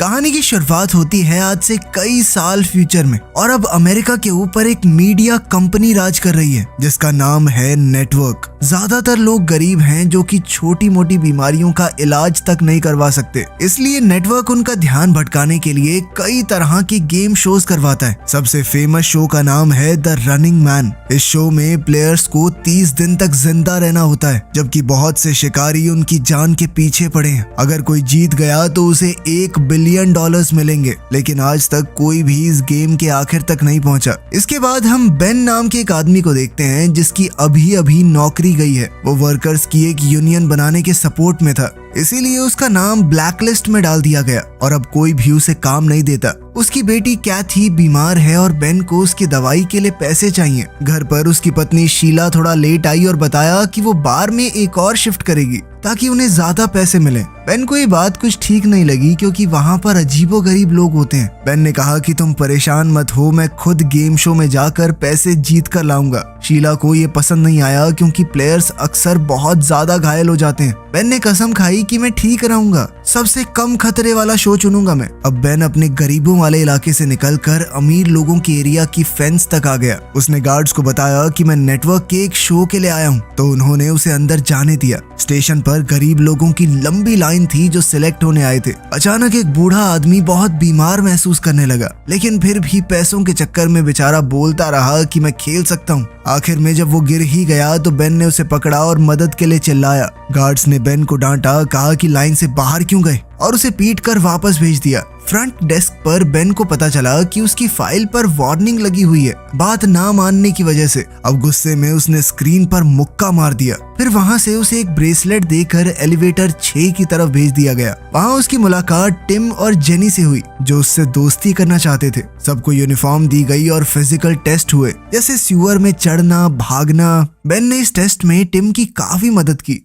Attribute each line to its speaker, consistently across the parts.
Speaker 1: कहानी की शुरुआत होती है आज से कई साल फ्यूचर में और अब अमेरिका के ऊपर एक मीडिया कंपनी राज कर रही है जिसका नाम है नेटवर्क। ज्यादातर लोग गरीब हैं जो कि छोटी मोटी बीमारियों का इलाज तक नहीं करवा सकते, इसलिए नेटवर्क उनका ध्यान भटकाने के लिए कई तरह की गेम शोज करवाता है। सबसे फेमस शो का नाम है द रनिंग मैन। इस शो में प्लेयर्स को 30 दिन तक जिंदा रहना होता है, जबकि बहुत से शिकारी उनकी जान के पीछे पड़े हैं। अगर कोई जीत गया तो उसे $1 बिलियन मिलेंगे, लेकिन आज तक कोई भी इस गेम के आखिर तक नहीं पहुंचा। इसके बाद हम बेन नाम के एक आदमी को देखते हैं जिसकी अभी अभी नौकरी गई है। वो वर्कर्स की एक यूनियन बनाने के सपोर्ट में था, इसीलिए उसका नाम ब्लैकलिस्ट में डाल दिया गया और अब कोई भी उसे काम नहीं देता। उसकी बेटी कैथी बीमार है और बेन को उसकी दवाई के लिए पैसे चाहिए। घर पर उसकी पत्नी शीला थोड़ा लेट आई और बताया कि वो बार में एक और शिफ्ट करेगी ताकि उन्हें ज्यादा पैसे मिले। बेन को ये बात कुछ ठीक नहीं लगी क्योंकि वहाँ पर अजीबोगरीब लोग होते हैं। बेन ने कहा कि तुम परेशान मत हो, मैं खुद गेम शो में जाकर पैसे जीत कर लाऊंगा। शीला को ये पसंद नहीं आया क्योंकि प्लेयर्स अक्सर बहुत ज्यादा घायल हो जाते हैं। बेन ने कसम खाई कि मैं ठीक रहूंगा, सबसे कम खतरे वाला शो चुनूंगा मैं। अब बेन अपने गरीबों वाले इलाके से निकलकर अमीर लोगों के एरिया की फेंस तक आ गया। उसने गार्ड्स को बताया कि मैं नेटवर्क के एक शो के लिए आया हूँ, तो उन्होंने उसे अंदर जाने दिया। स्टेशन पर गरीब लोगों की लंबी लाइन थी जो सिलेक्ट होने आए थे। अचानक एक बूढ़ा आदमी बहुत बीमार महसूस करने लगा, लेकिन फिर भी पैसों के चक्कर में बेचारा बोलता रहा कि मैं खेल सकता हूँ। आखिर में जब वो गिर ही गया तो बेन ने उसे पकड़ा और मदद के लिए चिल्लाया। गार्ड्स ने बेन को डांटा, कहा कि लाइन से बाहर क्यों गए और उसे पीट कर वापस भेज दिया। फ्रंट डेस्क पर बेन को पता चला कि उसकी फाइल पर वार्निंग लगी हुई है बात ना मानने की वजह से। अब गुस्से में उसने स्क्रीन पर मुक्का मार दिया। फिर वहां से उसे एक ब्रेसलेट देकर एलिवेटर 6 की तरफ भेज दिया गया। वहां उसकी मुलाकात टिम और जेनी से हुई जो उससे दोस्ती करना चाहते थे। सबको यूनिफॉर्म दी गई और फिजिकल टेस्ट हुए, जैसे सीवर में चढ़ना, भागना। बेन ने इस टेस्ट में टिम की काफी मदद की।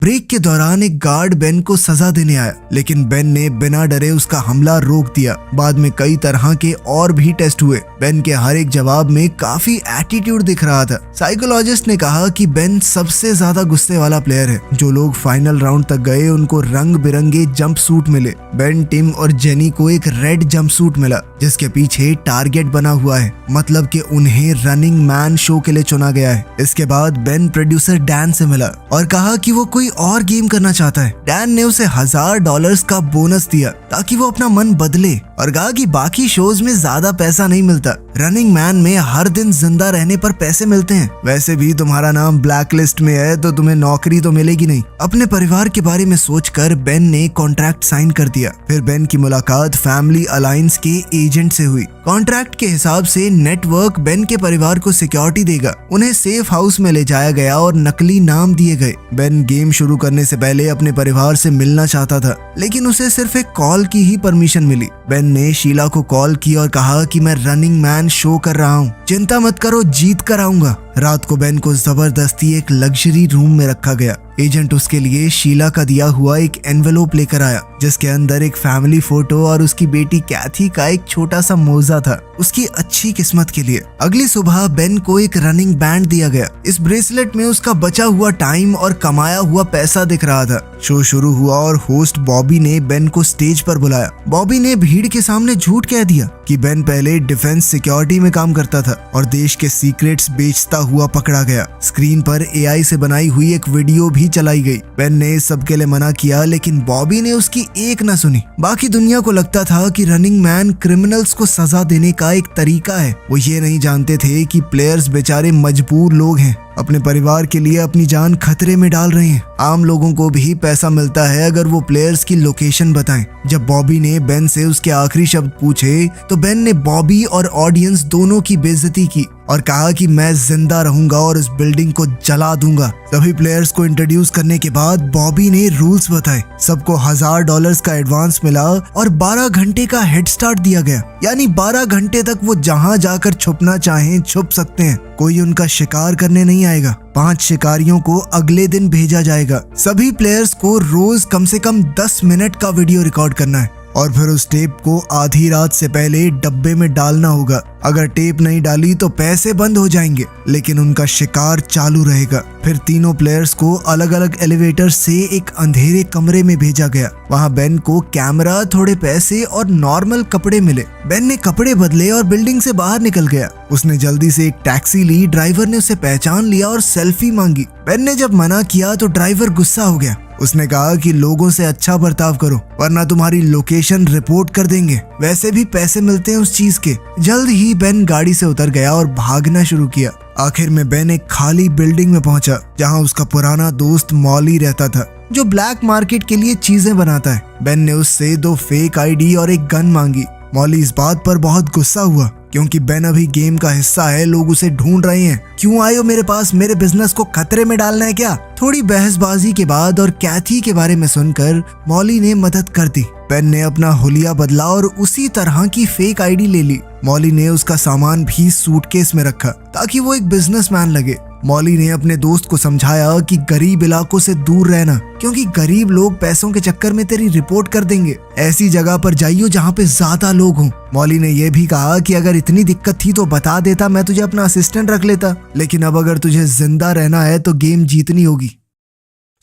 Speaker 1: ब्रेक के दौरान एक गार्ड बेन को सजा देने आया, लेकिन बेन ने बिना डरे उसका हमला रोक दिया। बाद में कई तरह के और भी टेस्ट हुए। बेन के हर एक जवाब में काफी एटीट्यूड दिख रहा था। साइकोलॉजिस्ट ने कहा कि बेन सबसे ज्यादा गुस्से वाला प्लेयर है। जो लोग फाइनल राउंड तक गए उनको रंग बिरंगे जंप सूट मिले। बेन, टिम और जेनी को एक रेड जंप सूट मिला जिसके पीछे टारगेट बना हुआ है, मतलब कि उन्हें रनिंग मैन शो के लिए चुना गया है। इसके बाद बेन प्रोड्यूसर डैन से मिला और कहा कि वो कोई और गेम करना चाहता है। डैन ने उसे $1000 का बोनस दिया ताकि वो अपना मन बदले और कहा कि बाकी शोज में ज्यादा पैसा नहीं मिलता, रनिंग मैन में हर दिन जिंदा रहने पर पैसे मिलते हैं। वैसे भी तुम्हारा नाम ब्लैक लिस्ट में है तो तुम्हें नौकरी तो मिलेगी नहीं। अपने परिवार के बारे में सोचकर बेन ने कॉन्ट्रैक्ट साइन कर दिया। फिर बेन की मुलाकात फैमिली अलायंस के एजेंट से हुई। कॉन्ट्रैक्ट के हिसाब से नेटवर्क बेन के परिवार को सिक्योरिटी देगा। उन्हें सेफ हाउस में ले जाया गया और नकली नाम दिए गए। बेन गेम शुरू करने से पहले अपने परिवार से मिलना चाहता था, लेकिन उसे सिर्फ एक कॉल की ही परमिशन मिली। बेन ने शीला को कॉल की और कहा कि मैं रनिंग मैन शो कर रहा हूँ, चिंता मत करो, जीत कर आऊंगा। रात को बेन को जबरदस्ती एक लग्जरी रूम में रखा गया। एजेंट उसके लिए शीला का दिया हुआ एक एनवेलोप लेकर आया जिसके अंदर एक फैमिली फोटो और उसकी बेटी कैथी का एक छोटा सा मोजा था, उसकी अच्छी किस्मत के लिए। अगली सुबह बेन को एक रनिंग बैंड दिया गया। इस ब्रेसलेट में उसका बचा हुआ टाइम और कमाया हुआ पैसा दिख रहा था। शो शुरू हुआ और होस्ट बॉबी ने बेन को स्टेज पर बुलाया। बॉबी ने भीड़ के सामने झूठ कह दिया कि बेन पहले डिफेंस सिक्योरिटी में काम करता था और देश के सीक्रेट्स बेचता हुआ पकड़ा गया। स्क्रीन पर AI से बनाई हुई एक वीडियो भी चलाई गई। बेन ने इस सब के लिए मना किया, लेकिन बॉबी ने उसकी एक न सुनी। बाकी दुनिया को लगता था कि रनिंग मैन क्रिमिनल्स को सजा देने का एक तरीका है। वो ये नहीं जानते थे कि प्लेयर्स बेचारे मजबूर लोग हैं, अपने परिवार के लिए अपनी जान खतरे में डाल रहे हैं। आम लोगों को भी पैसा मिलता है अगर वो प्लेयर्स की लोकेशन बताएं। जब बॉबी ने बेन से उसके आखिरी शब्द पूछे तो बेन ने बॉबी और ऑडियंस दोनों की बेइज्जती की और कहा कि मैं जिंदा रहूंगा और इस बिल्डिंग को जला दूंगा। सभी प्लेयर्स को इंट्रोड्यूस करने के बाद बॉबी ने रूल्स बताए। सबको $1000 का एडवांस मिला और 12 घंटे का हेड स्टार्ट दिया गया, यानी 12 घंटे तक वो जहां जाकर छुपना चाहें छुप सकते हैं। कोई उनका शिकार करने नहीं आएगा। 5 शिकारियों को अगले दिन भेजा जाएगा। सभी प्लेयर्स को रोज कम से कम 10 मिनट का वीडियो रिकॉर्ड करना है। और फिर उस टेप को आधी रात से पहले डब्बे में डालना होगा। अगर टेप नहीं डाली तो पैसे बंद हो जाएंगे, लेकिन उनका शिकार चालू रहेगा। फिर तीनों प्लेयर्स को अलग अलग एलिवेटर से एक अंधेरे कमरे में भेजा गया। वहाँ बेन को कैमरा, थोड़े पैसे और नॉर्मल कपड़े मिले। बेन ने कपड़े बदले और बिल्डिंग से बाहर निकल गया। उसने जल्दी से एक टैक्सी ली। ड्राइवर ने उसे पहचान लिया और सेल्फी मांगी। बेन ने जब मना किया तो ड्राइवर गुस्सा हो गया। उसने कहा कि लोगों से अच्छा बर्ताव करो वरना तुम्हारी लोकेशन रिपोर्ट कर देंगे। वैसे भी पैसे मिलते हैं उस चीज के। जल्द ही बेन गाड़ी से उतर गया और भागना शुरू किया। आखिर में बेन एक खाली बिल्डिंग में पहुंचा जहां उसका पुराना दोस्त मॉली रहता था, जो ब्लैक मार्केट के लिए चीजें बनाता है। बेन ने उससे 2 फेक आईडी और एक गन मांगी। मॉली इस बात पर बहुत गुस्सा हुआ क्योंकि बेन अभी गेम का हिस्सा है, लोग उसे ढूंढ रहे हैं। क्यों आए हो मेरे पास? मेरे बिजनेस को खतरे में डालना है क्या? थोड़ी बहसबाजी के बाद और कैथी के बारे में सुनकर मॉली ने मदद कर दी। बेन ने अपना हुलिया बदला और उसी तरह की फेक आईडी ले ली। मॉली ने उसका सामान भी सूटकेस में रखा ताकि वो एक बिजनेसमैन लगे। मॉली ने अपने दोस्त को समझाया कि गरीब इलाकों से दूर रहना, क्योंकि गरीब लोग पैसों के चक्कर में तेरी रिपोर्ट कर देंगे। ऐसी जगह पर जाइयो जहाँ पे ज्यादा लोग हों। मॉली ने यह भी कहा कि अगर इतनी दिक्कत थी तो बता देता, मैं तुझे अपना असिस्टेंट रख लेता, लेकिन अब अगर तुझे जिंदा रहना है तो गेम जीतनी होगी।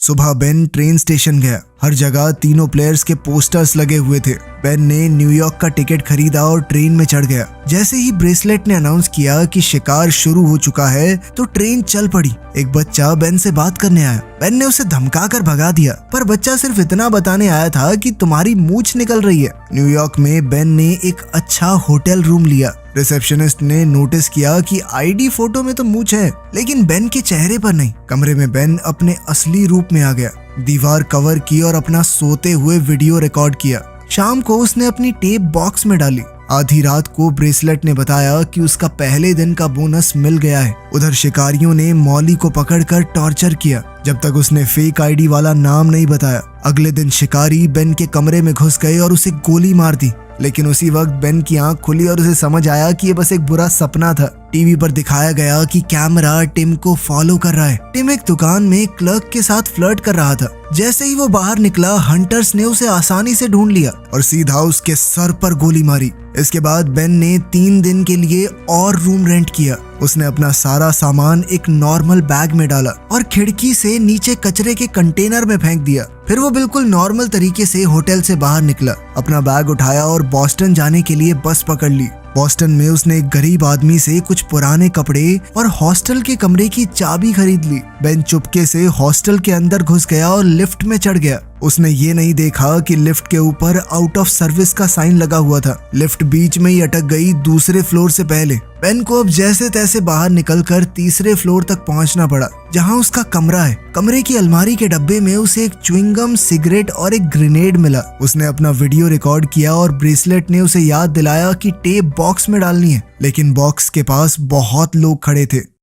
Speaker 1: सुबह बेन ट्रेन स्टेशन गया। हर जगह तीनों प्लेयर्स के पोस्टर्स लगे हुए थे। बेन ने न्यूयॉर्क का टिकट खरीदा और ट्रेन में चढ़ गया। जैसे ही ब्रेसलेट ने अनाउंस किया कि शिकार शुरू हो चुका है तो ट्रेन चल पड़ी। एक बच्चा बेन से बात करने आया। बेन ने उसे धमकाकर भगा दिया, पर बच्चा सिर्फ इतना बताने आया था कि तुम्हारी मूंछ निकल रही है। न्यूयॉर्क में बेन ने एक अच्छा होटल रूम लिया। रिसेप्शनिस्ट ने नोटिस किया कि आईडी फोटो में तो मूंछ है, लेकिन बेन के चेहरे पर नहीं। कमरे में बेन अपने असली रूप में आ गया। दीवार कवर की और अपना सोते हुए वीडियो रिकॉर्ड किया। शाम को उसने अपनी टेप बॉक्स में डाली। आधी रात को ब्रेसलेट ने बताया कि उसका पहले दिन का बोनस मिल गया है। उधर शिकारियों ने मॉली को पकड़कर टॉर्चर किया जब तक उसने फेक आईडी वाला नाम नहीं बताया। अगले दिन शिकारी बेन के कमरे में घुस गए और उसे गोली मार दी, लेकिन उसी वक्त बेन की आंख खुली और उसे समझ आया कि ये बस एक बुरा सपना था। टीवी पर दिखाया गया कि कैमरा टिम को फॉलो कर रहा है। टिम एक दुकान में क्लर्क के साथ फ्लर्ट कर रहा था। जैसे ही वो बाहर निकला, हंटर्स ने उसे आसानी से ढूंढ लिया और सीधा उसके सर पर गोली मारी। इसके बाद बेन ने 3 दिन के लिए और रूम रेंट किया। उसने अपना सारा सामान एक नॉर्मल बैग में डाला और खिड़की से नीचे कचरे के कंटेनर में फेंक दिया। फिर वो बिल्कुल नॉर्मल तरीके से होटल से बाहर निकला, अपना बैग उठाया और बॉस्टन जाने के लिए बस पकड़ ली। बॉस्टन में उसने एक गरीब आदमी से कुछ पुराने कपड़े और हॉस्टल के कमरे की चाबी खरीद ली। बेन चुपके से हॉस्टल के अंदर घुस गया और लिफ्ट में चढ़ गया। उसने ये नहीं देखा कि लिफ्ट के ऊपर आउट ऑफ सर्विस का साइन लगा हुआ था। लिफ्ट बीच में ही अटक गई दूसरे फ्लोर से पहले। बेन को अब जैसे तैसे बाहर निकलकर तीसरे फ्लोर तक पहुंचना पड़ा, जहां उसका कमरा है। कमरे की अलमारी के डब्बे में उसे एक च्युइंगम, सिगरेट और एक ग्रेनेड मिला। उसने अपना वीडियो रिकॉर्ड किया और ब्रेसलेट ने उसे याद दिलाया कि टेप बॉक्स में डालनी है, लेकिन बॉक्स के पास बहुत लोग खड़े थे।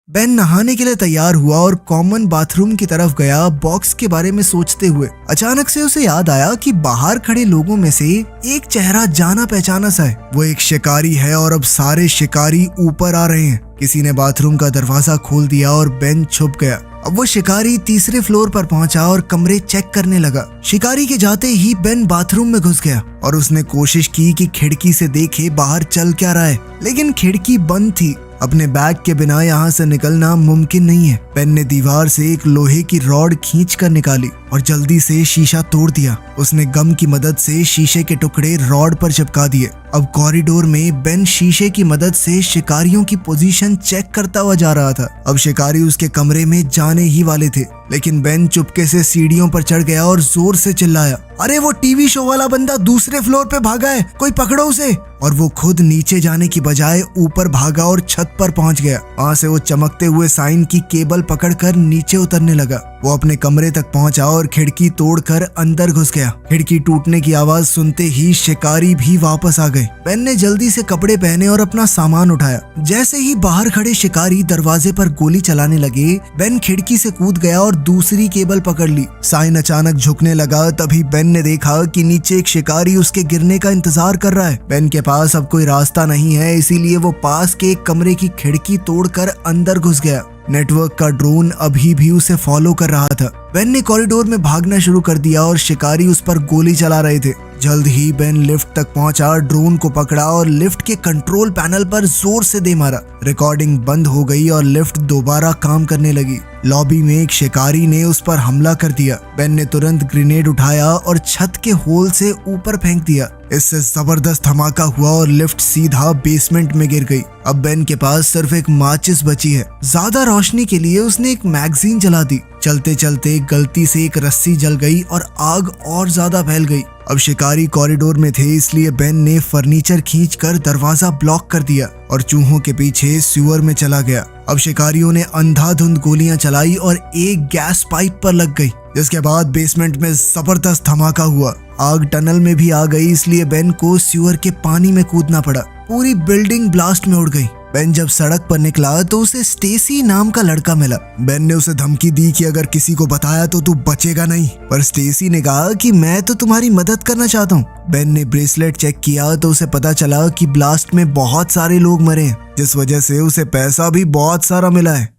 Speaker 1: बेन नहाने के लिए तैयार हुआ और कॉमन बाथरूम की तरफ गया। बॉक्स के बारे में सोचते हुए अचानक से उसे याद आया कि बाहर खड़े लोगों में से एक चेहरा जाना पहचाना सा है। वो एक शिकारी है और अब सारे शिकारी ऊपर आ रहे हैं। किसी ने बाथरूम का दरवाजा खोल दिया और बेन छुप गया। अब वो शिकारी तीसरे फ्लोर पर पहुंचा और कमरे चेक करने लगा। शिकारी के जाते ही बेन बाथरूम में घुस गया और उसने कोशिश की कि खिड़की से देखे बाहर चल क्या रहा है, लेकिन खिड़की बंद थी। अपने बैग के बिना यहाँ से निकलना मुमकिन नहीं है। बेन ने दीवार से एक लोहे की रॉड खींचकर निकाली और जल्दी से शीशा तोड़ दिया। उसने गम की मदद से शीशे के टुकड़े रॉड पर चिपका दिए। अब कॉरिडोर में बेन शीशे की मदद से शिकारियों की पोजीशन चेक करता हुआ जा रहा था। अब शिकारी उसके कमरे में जाने ही वाले थे, लेकिन बेन चुपके से सीढ़ियों पर चढ़ गया और जोर से चिल्लाया, अरे वो टीवी शो वाला बंदा दूसरे फ्लोर पे भागा है, कोई पकड़ो उसे। और वो खुद नीचे जाने की बजाय ऊपर भागा और छत पर पहुंच गया। वहां से वो चमकते हुए साइन की केबल पकड़कर नीचे उतरने लगा। वो अपने कमरे तक पहुंचा और खिड़की तोड़कर अंदर घुस गया। खिड़की टूटने की आवाज सुनते ही शिकारी भी वापस आ गए। बेन ने जल्दी से कपड़े पहने और अपना सामान उठाया। जैसे ही बाहर खड़े शिकारी दरवाजे पर गोली चलाने लगे, बेन खिड़की से कूद गया और दूसरी केबल पकड़ ली। साइन अचानक झुकने लगा। तभी बेन ने देखा कि नीचे एक शिकारी उसके गिरने का इंतजार कर रहा है। बेन के पास अब कोई रास्ता नहीं है, इसीलिए वो पास के एक कमरे की खिड़की तोड़कर अंदर घुस गया। नेटवर्क का ड्रोन अभी भी उसे फॉलो कर रहा था। बेन ने कॉरिडोर में भागना शुरू कर दिया और शिकारी उस पर गोली चला रहे थे। जल्द ही बेन लिफ्ट तक पहुंचा, ड्रोन को पकड़ा और लिफ्ट के कंट्रोल पैनल पर जोर से दे मारा। रिकॉर्डिंग बंद हो गई और लिफ्ट दोबारा काम करने लगी। लॉबी में एक शिकारी ने उस पर हमला कर दिया। बेन ने तुरंत ग्रेनेड उठाया और छत के होल से ऊपर फेंक दिया। इससे जबरदस्त धमाका हुआ और लिफ्ट सीधा बेसमेंट में गिर गई। अब बेन के पास सिर्फ एक माचिस बची है। ज्यादा रोशनी के लिए उसने एक मैगजीन जला दी। चलते चलते गलती से एक रस्सी जल गई और आग और ज्यादा फैल गई। अब शिकारी कॉरिडोर में थे, इसलिए बेन ने फर्नीचर खींचकर दरवाजा ब्लॉक कर दिया और चूहों के पीछे सीवर में चला गया। अब शिकारियों ने अंधाधुंध गोलियां चलाई और एक गैस पाइप पर लग गई, जिसके बाद बेसमेंट में जबरदस्त धमाका हुआ। आग टनल में भी आ गई, इसलिए बेन को सीवर के पानी में कूदना पड़ा। पूरी बिल्डिंग ब्लास्ट में उड़ गई। बेन जब सड़क पर निकला तो उसे स्टेसी नाम का लड़का मिला। बेन ने उसे धमकी दी कि अगर किसी को बताया तो तू बचेगा नहीं, पर स्टेसी ने कहा कि मैं तो तुम्हारी मदद करना चाहता हूँ। बेन ने ब्रेसलेट चेक किया तो उसे पता चला कि ब्लास्ट में बहुत सारे लोग मरे हैं, जिस वजह से उसे पैसा भी बहुत सारा मिला है।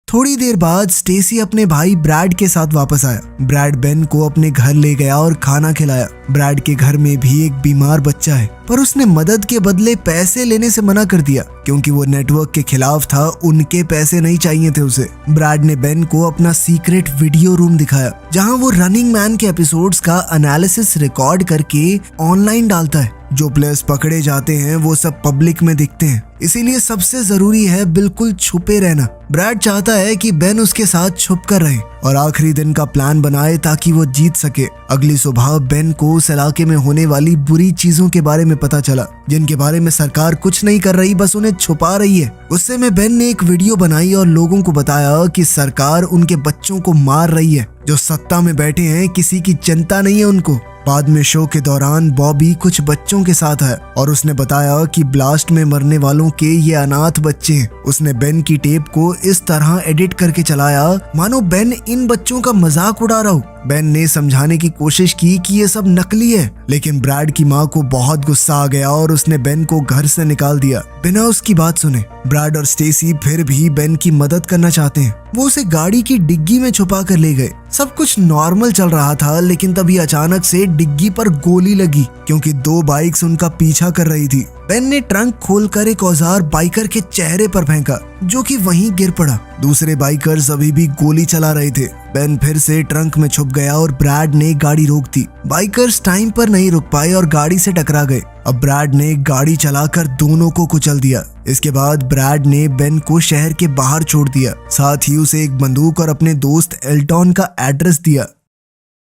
Speaker 1: थोड़ी देर बाद स्टेसी अपने भाई ब्रैड के साथ वापस आया। ब्रैड बेन को अपने घर ले गया और खाना खिलाया। ब्रैड के घर में भी एक बीमार बच्चा है, पर उसने मदद के बदले पैसे लेने से मना कर दिया क्योंकि वो नेटवर्क के खिलाफ था। उनके पैसे नहीं चाहिए थे उसे। ब्रैड ने बेन को अपना सीक्रेट वीडियो रूम दिखाया, जहां वो रनिंग मैन के एपिसोड्स का एनालिसिस रिकॉर्ड करके ऑनलाइन डालता है। जो प्लेयर्स पकड़े जाते हैं वो सब पब्लिक में दिखते हैं, इसीलिए सबसे जरूरी है बिल्कुल छुपे रहना। ब्रैड चाहता है कि बेन उसके साथ छुप कर रहे और आखिरी दिन का प्लान बनाए ताकि वो जीत सके। अगली सुबह बेन को उस इलाके में होने वाली बुरी चीजों के बारे में पता चला, जिनके बारे में सरकार कुछ नहीं कर रही, बस उन्हें छुपा रही है। गुस्से में बेन ने एक वीडियो बनाई और लोगों को बताया कि सरकार उनके बच्चों को मार रही है। जो सत्ता में बैठे हैं किसी की चिंता नहीं है उनको। बाद में शो के दौरान बॉबी कुछ बच्चों के साथ है और उसने बताया कि ब्लास्ट में मरने वालों के ये अनाथ बच्चे हैं। उसने बेन की टेप को इस तरह एडिट करके चलाया मानो बेन इन बच्चों का मजाक उड़ा रहा हो। बेन ने समझाने की कोशिश की कि ये सब नकली है, लेकिन ब्रैड की माँ को बहुत गुस्सा आ गया और उसने बेन को घर से निकाल दिया बिना उसकी बात सुने। ब्रैड और स्टेसी फिर भी बेन की मदद करना चाहते हैं। वो उसे गाड़ी की डिग्गी में छुपा कर ले गए। सब कुछ नॉर्मल चल रहा था, लेकिन तभी अचानक से डिग्गी पर गोली लगी क्योंकि 2 बाइक्स उनका पीछा कर रही थी। बेन ने ट्रंक खोलकर एक औजार बाइकर के चेहरे पर फेंका, जो कि वहीं गिर पड़ा। दूसरे बाइकर्स अभी भी गोली चला रहे थे। बेन फिर से ट्रंक में छुप गया और ब्रैड ने गाड़ी रोक दी। बाइकर्स टाइम पर नहीं रुक पाए और गाड़ी से टकरा गए। अब ब्रैड ने गाड़ी चलाकर दोनों को कुचल दिया। इसके बाद ब्रैड ने बेन को शहर के बाहर छोड़ दिया, साथ ही उसे एक बंदूक और अपने दोस्त एल्टॉन का एड्रेस दिया।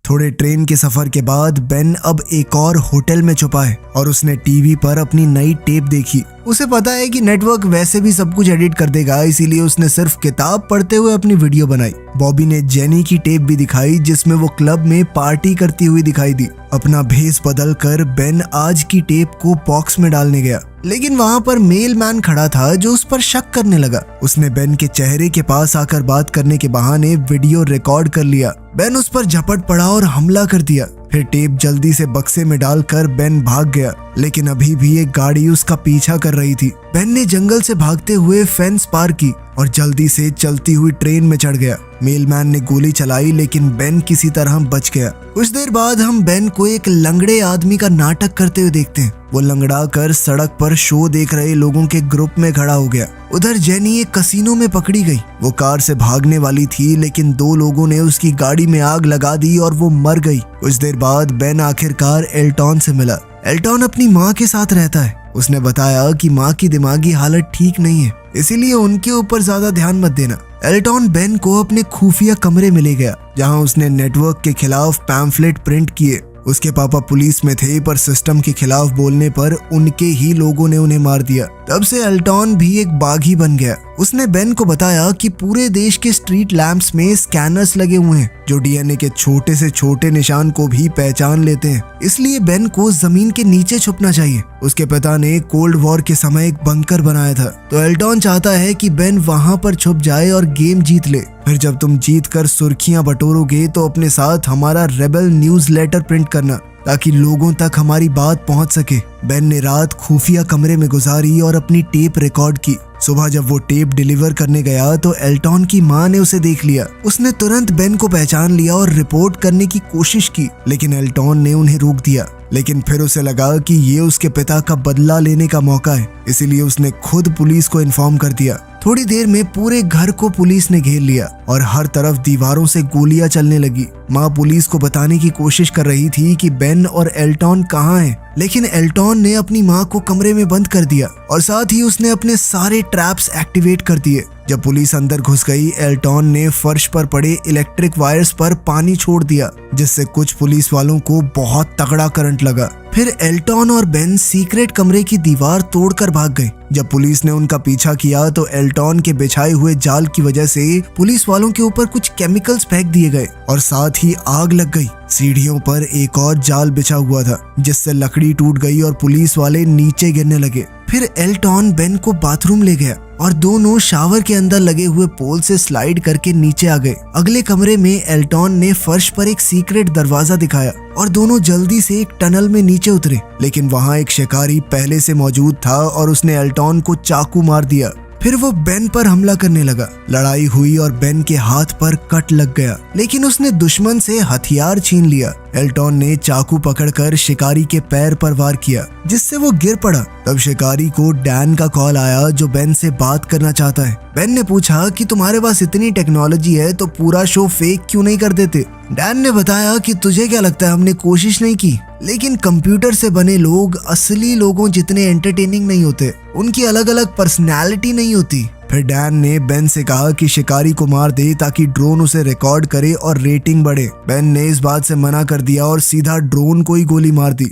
Speaker 1: थोड़े ट्रेन के सफर के बाद बेन अब एक और होटल में छुपा है और उसने टीवी पर अपनी नई टेप देखी। उसे पता है कि नेटवर्क वैसे भी सब कुछ एडिट कर देगा, इसीलिए उसने सिर्फ किताब पढ़ते हुए अपनी वीडियो बनाई। बॉबी ने जेनी की टेप भी दिखाई, जिसमें वो क्लब में पार्टी करती हुई दिखाई दी। अपना भेस बदल कर बेन आज की टेप को बॉक्स में डालने गया, लेकिन वहाँ पर मेल मैन खड़ा था जो उस पर शक करने लगा। उसने बेन के चेहरे के पास आकर बात करने के बहाने वीडियो रिकॉर्ड कर लिया। बेन उस पर झपट पड़ा और हमला कर दिया। फिर टेप जल्दी से बक्से में डालकर बेन भाग गया, लेकिन अभी भी एक गाड़ी उसका पीछा कर रही थी। बेन ने जंगल से भागते हुए फेंस पार की और जल्दी से चलती हुई ट्रेन में चढ़ गया। मेलमैन ने गोली चलाई, लेकिन बेन किसी तरह बच गया। कुछ देर बाद हम बेन को एक लंगड़े आदमी का नाटक करते हुए देखते हैं। वो लंगड़ा कर सड़क पर शो देख रहे लोगों के ग्रुप में खड़ा हो गया। उधर जेनी एक कसीनो में पकड़ी गई। वो कार से भागने वाली थी, लेकिन 2 लोगों ने उसकी गाड़ी में आग लगा दी और वो मर गई। कुछ देर बाद बेन आखिरकार एल्टॉन से मिला। एल्टॉन अपनी माँ के साथ रहता है। उसने बताया कि माँ की दिमागी हालत ठीक नहीं है, इसीलिए उनके ऊपर ज्यादा ध्यान मत देना। एल्टॉन बेन को अपने खुफिया कमरे में ले गया, जहाँ उसने नेटवर्क के खिलाफ पैम्फलेट प्रिंट किए। उसके पापा पुलिस में थे, पर सिस्टम के खिलाफ बोलने पर उनके ही लोगों ने उन्हें मार दिया। तब से एल्टॉन भी एक बागी बन गया। उसने बेन को बताया कि पूरे देश के स्ट्रीट लैंप्स में स्कैनर्स लगे हुए हैं जो डीएनए के छोटे से छोटे निशान को भी पहचान लेते हैं, इसलिए बेन को जमीन के नीचे छुपना चाहिए। उसके पिता ने कोल्ड वॉर के समय एक बंकर बनाया था, तो एल्टॉन चाहता है कि बेन वहां पर छुप जाए और गेम जीत ले। फिर जब तुम जीत कर सुर्खियां बटोरोगे तो अपने साथ हमारा रेबल न्यूज लेटर प्रिंट करना, ताकि लोगों तक हमारी बात पहुंच सके। बेन ने रात खुफिया कमरे में गुजारी और अपनी टेप रिकॉर्ड की। सुबह जब वो टेप डिलीवर करने गया तो एल्टॉन की माँ ने उसे देख लिया। उसने तुरंत बेन को पहचान लिया और रिपोर्ट करने की कोशिश की, लेकिन एल्टॉन ने उन्हें रोक दिया। लेकिन फिर उसे लगा कि ये उसके पिता का बदला लेने का मौका है, इसीलिए उसने खुद पुलिस को इन्फॉर्म कर दिया। थोड़ी देर में पूरे घर को पुलिस ने घेर लिया और हर तरफ दीवारों से गोलियां चलने लगी। माँ पुलिस को बताने की कोशिश कर रही थी कि बेन और एल्टॉन कहाँ हैं, लेकिन एल्टॉन ने अपनी माँ को कमरे में बंद कर दिया और साथ ही उसने अपने सारे ट्रैप्स एक्टिवेट कर दिए। जब पुलिस अंदर घुस गई, एल्टॉन ने फर्श पर पड़े इलेक्ट्रिक वायर्स पर पानी छोड़ दिया, जिससे कुछ पुलिस वालों को बहुत तगड़ा करंट लगा। फिर एल्टॉन और बेन सीक्रेट कमरे की दीवार तोड़कर भाग गए। जब पुलिस ने उनका पीछा किया तो एल्टॉन के बिछाए हुए जाल की वजह से पुलिस वालों के ऊपर कुछ केमिकल्स फेंक दिए गए और साथ ही आग लग गई। सीढ़ियों पर एक और जाल बिछा हुआ था, जिससे लकड़ी टूट गई और पुलिस वाले नीचे गिरने लगे। फिर एल्टॉन बेन को बाथरूम ले गया और दोनों शावर के अंदर लगे हुए पोल से स्लाइड करके नीचे आ गए। अगले कमरे में एल्टॉन ने फर्श पर एक सीक्रेट दरवाजा दिखाया और दोनों जल्दी से एक टनल में नीचे उतरे, लेकिन वहाँ एक शिकारी पहले से मौजूद था और उसने एल्टॉन को चाकू मार दिया। फिर वो बेन पर हमला करने लगा। लड़ाई हुई और बेन के हाथ पर कट लग गया, लेकिन उसने दुश्मन से हथियार छीन लिया। एल्टॉन ने चाकू पकड़कर शिकारी के पैर पर वार किया, जिससे वो गिर पड़ा। तब शिकारी को डैन का कॉल आया, जो बेन से बात करना चाहता है। बेन ने पूछा कि तुम्हारे पास इतनी टेक्नोलॉजी है तो पूरा शो फेक क्यों नहीं कर देते। डैन ने बताया कि तुझे क्या लगता है, हमने कोशिश नहीं की, लेकिन कंप्यूटर से बने लोग असली लोगों जितने एंटरटेनिंग नहीं होते, उनकी अलग अलग पर्सनैलिटी नहीं होती। फिर डैन ने बेन से कहा कि शिकारी को मार दे ताकि ड्रोन उसे रिकॉर्ड करे और रेटिंग बढ़े। बेन ने इस बात से मना कर दिया और सीधा ड्रोन को ही गोली मार दी।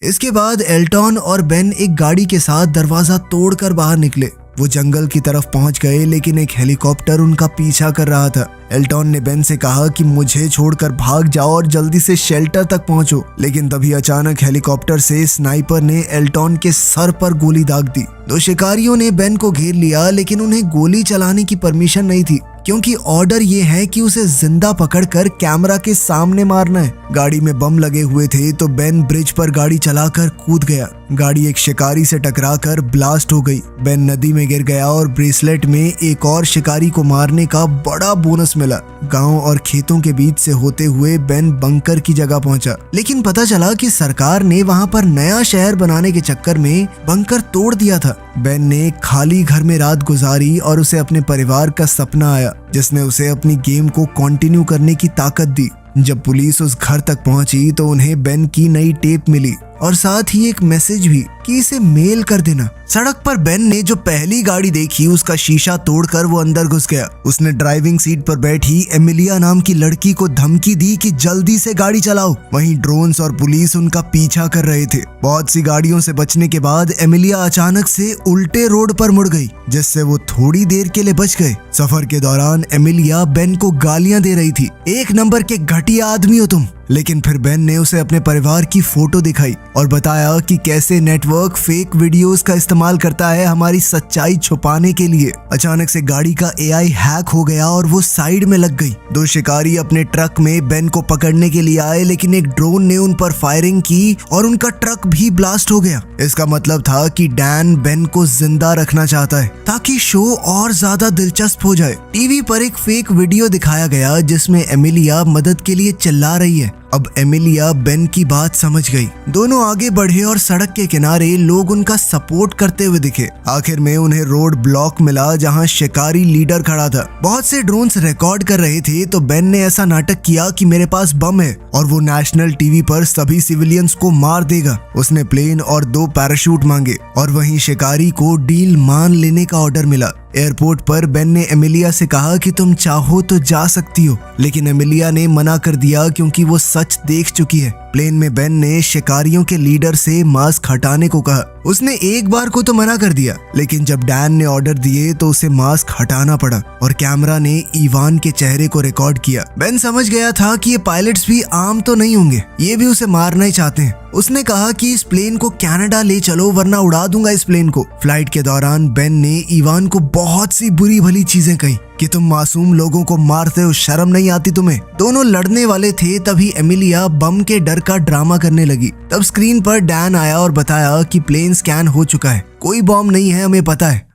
Speaker 1: इसके बाद एल्टॉन और बेन एक गाड़ी के साथ दरवाजा तोड़कर बाहर निकले। वो जंगल की तरफ पहुंच गए, लेकिन एक हेलीकॉप्टर उनका पीछा कर रहा था। एल्टॉन ने बेन से कहा कि मुझे छोड़कर भाग जाओ और जल्दी से शेल्टर तक पहुंचो, लेकिन तभी अचानक हेलीकॉप्टर से स्नाइपर ने एल्टॉन के सर पर गोली दाग दी। दो शिकारियों ने बेन को घेर लिया, लेकिन उन्हें गोली चलाने की परमिशन नहीं थी, क्योंकि ऑर्डर ये है कि उसे जिंदा पकड़कर कैमरा के सामने मारना है। गाड़ी में बम लगे हुए थे तो बेन ब्रिज पर गाड़ी चलाकर कूद गया। गाड़ी एक शिकारी से टकराकर ब्लास्ट हो गई। बेन नदी में गिर गया और ब्रेसलेट में एक और शिकारी को मारने का बड़ा बोनस मिला। गांव और खेतों के बीच से होते हुए बेन बंकर की जगह पहुंचा, लेकिन पता चला कि सरकार ने वहां पर नया शहर बनाने के चक्कर में बंकर तोड़ दिया था। बेन ने खाली घर में रात गुजारी और उसे अपने परिवार का सपना आया, जिसने उसे अपनी गेम को कंटिन्यू करने की ताकत दी। जब पुलिस उस घर तक पहुंची तो उन्हें बेन की नई टेप मिली और साथ ही एक मैसेज भी कि इसे मेल कर देना। सड़क पर बेन ने जो पहली गाड़ी देखी उसका शीशा तोड़कर वो अंदर घुस गया। उसने ड्राइविंग सीट पर बैठी एमिलिया नाम की लड़की को धमकी दी कि जल्दी से गाड़ी चलाओ। वहीं ड्रोन्स और पुलिस उनका पीछा कर रहे थे। बहुत सी गाड़ियों से बचने के बाद एमिलिया अचानक से उल्टे रोड पर मुड़ गई, जिससे वो थोड़ी देर के लिए बच गए। सफर के दौरान एमिलिया बेन को गालियां दे रही थी, एक नंबर के घटिया आदमी हो तुम। लेकिन फिर बेन ने उसे अपने परिवार की फोटो दिखाई और बताया कि कैसे नेटवर्क फेक वीडियोस का इस्तेमाल करता है हमारी सच्चाई छुपाने के लिए। अचानक से गाड़ी का एआई हैक हो गया और वो साइड में लग गई। दो शिकारी अपने ट्रक में बेन को पकड़ने के लिए आए, लेकिन एक ड्रोन ने उन पर फायरिंग की और उनका ट्रक भी ब्लास्ट हो गया। इसका मतलब था कि डैन बेन को जिंदा रखना चाहता है ताकि शो और ज्यादा दिलचस्प हो जाए। टीवी पर एक फेक वीडियो दिखाया गया जिसमें एमिलिया मदद के लिए चिल्ला रही है। अब एमिलिया बेन की बात समझ गई। दोनों आगे बढ़े और सड़क के किनारे लोग उनका सपोर्ट करते हुए दिखे। आखिर में उन्हें रोड ब्लॉक मिला जहां शिकारी लीडर खड़ा था। बहुत से ड्रोन्स रिकॉर्ड कर रहे थे तो बेन ने ऐसा नाटक किया कि मेरे पास बम है और वो नेशनल टीवी पर सभी सिविलियंस को मार देगा। उसने प्लेन और 2 पैराशूट मांगे और वहीं शिकारी को डील मान लेने का ऑर्डर मिला। एयरपोर्ट पर बेन ने एमिलिया से कहा कि तुम चाहो तो जा सकती हो, लेकिन एमिलिया ने मना कर दिया क्योंकि वो सच देख चुकी है। प्लेन में बेन ने शिकारियों के लीडर से मास्क हटाने को कहा। उसने एक बार को तो मना कर दिया, लेकिन जब डैन ने ऑर्डर दिए तो उसे मास्क हटाना पड़ा और कैमरा ने इवान के चेहरे को रिकॉर्ड किया। बेन समझ गया था कि ये पायलट्स भी आम तो नहीं होंगे, ये भी उसे मारना ही चाहते हैं। उसने कहा कि इस प्लेन को कनाडा ले चलो वरना उड़ा दूंगा इस प्लेन को। फ्लाइट के दौरान बेन ने इवान को बहुत सी बुरी भली चीजें कही कि तुम मासूम लोगों को मारते हो, शर्म नहीं आती तुम्हें। दोनों लड़ने वाले थे तभी एमिलिया बम के डर का ड्रामा करने लगी। तब स्क्रीन पर डैन आया और बताया कि प्लेन स्कैन हो चुका है, कोई बॉम्ब नहीं है, हमें पता है।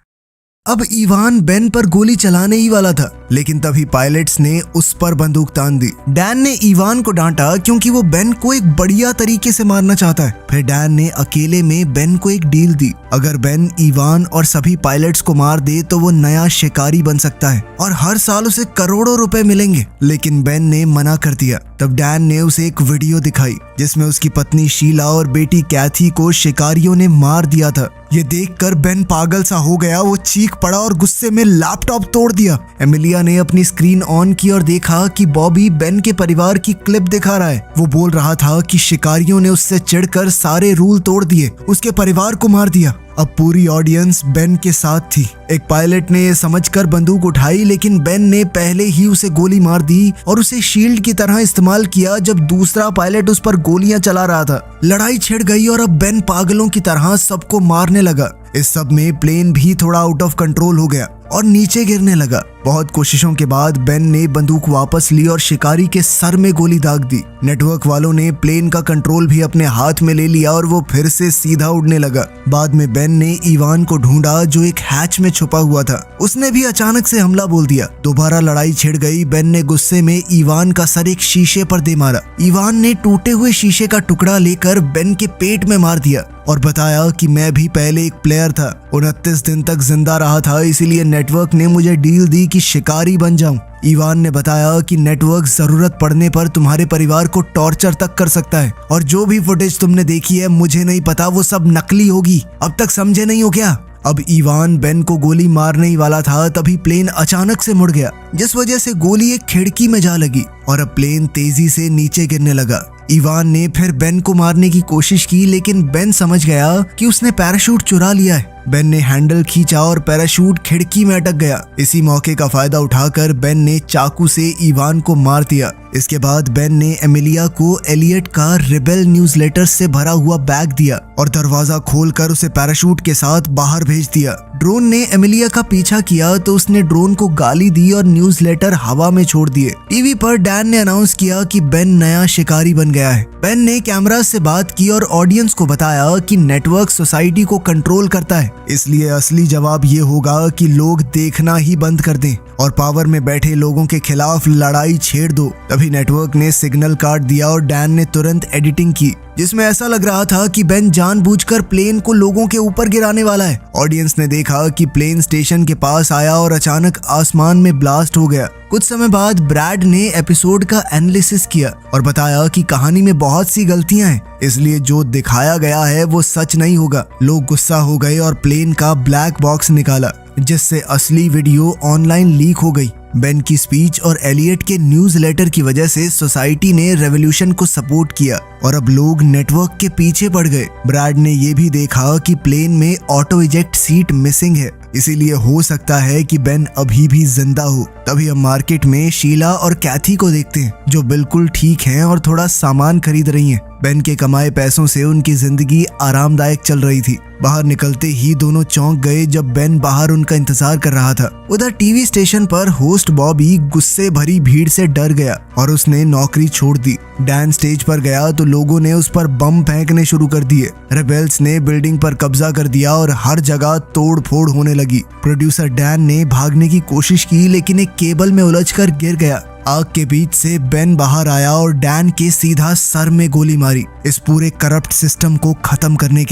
Speaker 1: अब इवान बेन पर गोली चलाने ही वाला था लेकिन तभी पायलट्स ने उस पर बंदूक तान दी। डैन ने इवान को डांटा क्योंकि वो बेन को एक बढ़िया तरीके से मारना चाहता है। फिर डैन ने अकेले में बेन को एक डील दी, अगर बेन इवान और सभी पायलट्स को मार दे तो वो नया शिकारी बन सकता है और हर साल उसे करोड़ों रुपए मिलेंगे। लेकिन बेन ने मना कर दिया। तब डैन ने उसे एक वीडियो दिखाई जिसमें उसकी पत्नी शीला और बेटी कैथी को शिकारियों ने मार दिया था। ये देखकर बेन पागल सा हो गया। वो चीख पड़ा और गुस्से में लैपटॉप तोड़ दिया। एमिलिया ने अपनी स्क्रीन ऑन की और देखा कि बॉबी बेन के परिवार की क्लिप दिखा रहा है। वो बोल रहा था कि शिकारियों ने उससे चिढ़कर सारे रूल तोड़ दिए, उसके परिवार को मार दिया। अब पूरी ऑडियंस बेन के साथ थी। एक पायलट ने ये समझकर बंदूक उठाई, लेकिन बेन ने पहले ही उसे गोली मार दी और उसे शील्ड की तरह इस्तेमाल किया जब दूसरा पायलट उस पर गोलियां चला रहा था। लड़ाई छिड़ गई और अब बेन पागलों की तरह सबको मारने लगा। इस सब में प्लेन भी थोड़ा आउट ऑफ कंट्रोल हो गया और नीचे गिरने लगा। बहुत कोशिशों के बाद बेन ने बंदूक वापस ली और शिकारी के सर में गोली दाग दी। नेटवर्क वालों ने प्लेन का कंट्रोल भी अपने हाथ में ले लिया और वो फिर से सीधा उड़ने लगा। बाद में बेन ने इवान को ढूंढा जो एक हैच में छुपा हुआ था। उसने भी अचानक से हमला बोल दिया। दोबारा लड़ाई छिड़ गई। बेन ने गुस्से में इवान का सर एक शीशे पर दे मारा। इवान ने टूटे हुए शीशे का टुकड़ा लेकर बेन के पेट में मार दिया और बताया कि मैं भी पहले एक प्लेयर था, 29 दिन तक जिंदा रहा था, इसीलिए नेटवर्क ने मुझे डील दी कि शिकारी बन जाऊं। इवान ने बताया कि नेटवर्क जरूरत पड़ने पर तुम्हारे परिवार को टॉर्चर तक कर सकता है और जो भी फुटेज तुमने देखी है मुझे नहीं पता, वो सब नकली होगी। अब तक समझे नहीं हो क्या? अब इवान बेन को गोली मारने ही वाला था, तभी प्लेन अचानक से मुड़ गया, जिस वजह से गोली एक खिड़की में जा लगी और अब प्लेन तेजी से नीचे गिरने लगा। इवान ने फिर बेन को मारने की कोशिश की, लेकिन बेन समझ गया कि उसने पैराशूट चुरा लिया है। बेन ने हैंडल खींचा और पैराशूट खिड़की में अटक गया। इसी मौके का फायदा उठाकर बेन ने चाकू से इवान को मार दिया। इसके बाद बेन ने एमिलिया को एलियट का रिबेल न्यूज़लेटर से भरा हुआ बैग दिया और दरवाजा खोलकर उसे पैराशूट के साथ बाहर भेज दिया। ड्रोन ने एमिलिया का पीछा किया तो उसने ड्रोन को गाली दी और न्यूज़लेटर हवा में छोड़ दिए। टीवी पर डैन ने अनाउंस किया कि बेन नया शिकारी बन गया है। बेन ने कैमरा से बात की और ऑडियंस को बताया कि नेटवर्क सोसाइटी को कंट्रोल करता है, इसलिए असली जवाब ये होगा कि लोग देखना ही बंद कर दें और पावर में बैठे लोगों के खिलाफ लड़ाई छेड़ दो। तभी नेटवर्क ने सिग्नल काट दिया और डैन ने तुरंत एडिटिंग की जिसमें ऐसा लग रहा था कि बेन जानबूझकर प्लेन को लोगों के ऊपर गिराने वाला है। ऑडियंस ने देखा कि प्लेन स्टेशन के पास आया और अचानक आसमान में ब्लास्ट हो गया। कुछ समय बाद ब्रैड ने एपिसोड का एनालिसिस किया और बताया कि कहानी में बहुत सी गलतियां हैं, इसलिए जो दिखाया गया है वो सच नहीं होगा। लोग गुस्सा हो गए और प्लेन का ब्लैक बॉक्स निकाला, जिससे असली वीडियो ऑनलाइन लीक हो गई। बेन की स्पीच और एलियट के न्यूज़लेटर की वजह से सोसाइटी ने रेवोल्यूशन को सपोर्ट किया और अब लोग नेटवर्क के पीछे पड़ गए। ब्रैड ने ये भी देखा कि प्लेन में ऑटो इजेक्ट सीट मिसिंग है, इसीलिए हो सकता है कि बेन अभी भी जिंदा हो। तभी हम मार्केट में शीला और कैथी को देखते हैं जो बिल्कुल ठीक हैं और थोड़ा सामान खरीद रही हैं। बेन के कमाए पैसों से उनकी जिंदगी आरामदायक चल रही थी। बाहर निकलते ही दोनों चौंक गए जब बेन बाहर उनका इंतजार कर रहा था। उधर टीवी स्टेशन पर होस्ट बॉबी गुस्से भरी भीड़ से डर गया और उसने नौकरी छोड़ दी। डैन स्टेज पर गया तो लोगों ने उस पर बम फेंकने शुरू कर दिए। रेबेल्स ने बिल्डिंग पर कब्जा कर दिया और हर जगह तोड़ फोड़ होने लगी। प्रोड्यूसर डैन ने भागने की कोशिश की, लेकिन एक केबल में उलझकर गिर गया। आग के बीच से बेन बाहर आया और डैन के सीधा सर में गोली मारी। इस पूरे करप्ट सिस्टम को खत्म करने के